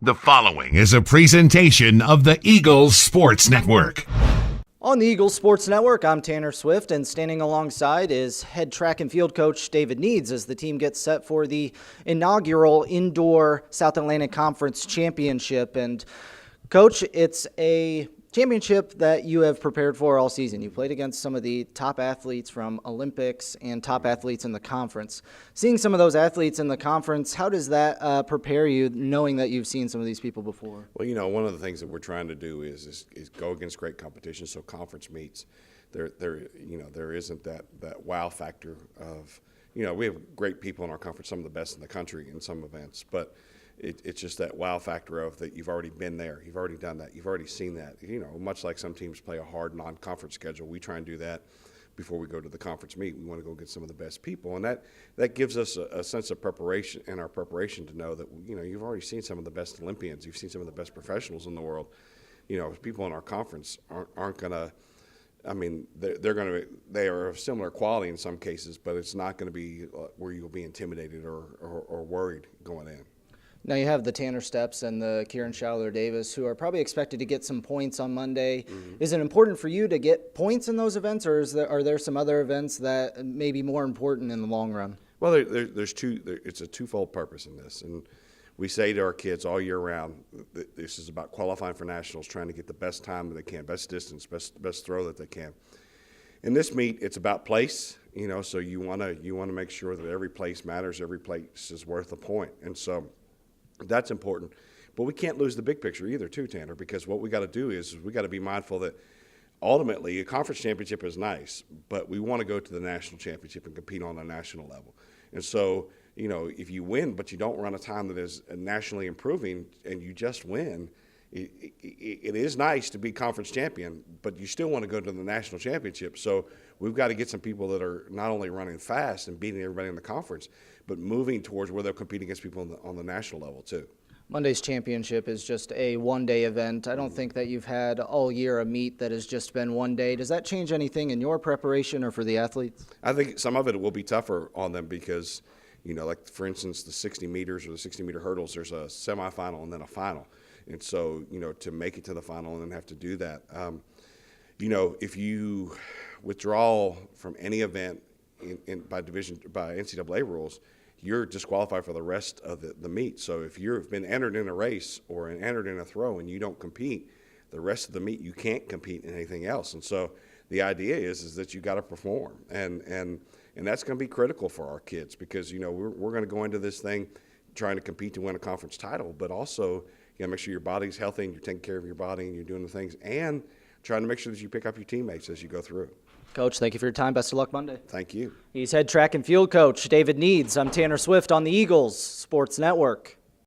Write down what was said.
The following is a presentation of the Eagles Sports Network. On the Eagles Sports Network, I'm Tanner Swift, and standing alongside is head track and field coach David Needs as the team gets set for the inaugural indoor South Atlantic Conference Championship. And Coach, it's a championship that you have prepared for all season. You played against some of the top athletes from Olympics and top athletes in the conference. Seeing some of those athletes in the conference, how does that prepare you, knowing that you've seen some of these people before? Well, you know, one of the things that we're trying to do is go against great competition. So conference meets, there isn't that wow factor of, we have great people in our conference, some of the best in the country in some events, but it's just that wow factor of that you've already been there, you've already done that, you've already seen that. Much like some teams play a hard non-conference schedule, we try and do that before we go to the conference meet. We want to go get some of the best people, and that gives us a sense of preparation in our preparation to know that you've already seen some of the best Olympians, you've seen some of the best professionals in the world. People in our conference aren't going to. I mean, they are of similar quality in some cases, but it's not going to be where you'll be intimidated or worried going in. Now you have the Tanner Steps and the Kieran Schuyler-Davis, who are probably expected to get some points on Monday. Mm-hmm. Is it important for you to get points in those events, or are there some other events that may be more important in the long run? Well, it's a twofold purpose in this, and we say to our kids all year round, this is about qualifying for nationals, trying to get the best time that they can, best distance, best throw that they can. In this meet, it's about place, so you want to make sure that every place matters, every place is worth a point, and so that's important. But we can't lose the big picture either, too, Tanner, because what we got to do is we got to be mindful that ultimately a conference championship is nice, but we want to go to the national championship and compete on a national level. And so, if you win but you don't run a time that is nationally improving and you just win, it is nice to be conference champion, but you still want to go to the national championship. So we've got to get some people that are not only running fast and beating everybody in the conference, but moving towards where they'll compete against people on the national level too. Monday's championship is just a one-day event. I don't think that you've had all year a meet that has just been one day. Does that change anything in your preparation or for the athletes? I think some of it will be tougher on them because, like for instance, the 60 meters or the 60-meter hurdles, there's a semifinal and then a final. And so, to make it to the final and then have to do that, if you withdraw from any event by NCAA rules, you're disqualified for the rest of the meet. So if you've been entered in a race or entered in a throw and you don't compete, the rest of the meet you can't compete in anything else. And so the idea is that you got to perform, and that's going to be critical for our kids because we're going to go into this thing trying to compete to win a conference title, but also you got to make sure your body's healthy and you're taking care of your body and you're doing the things and trying to make sure that you pick up your teammates as you go through. Coach, thank you for your time. Best of luck Monday. Thank you. He's head track and field coach David Needs. I'm Tanner Swift on the Eagles Sports Network.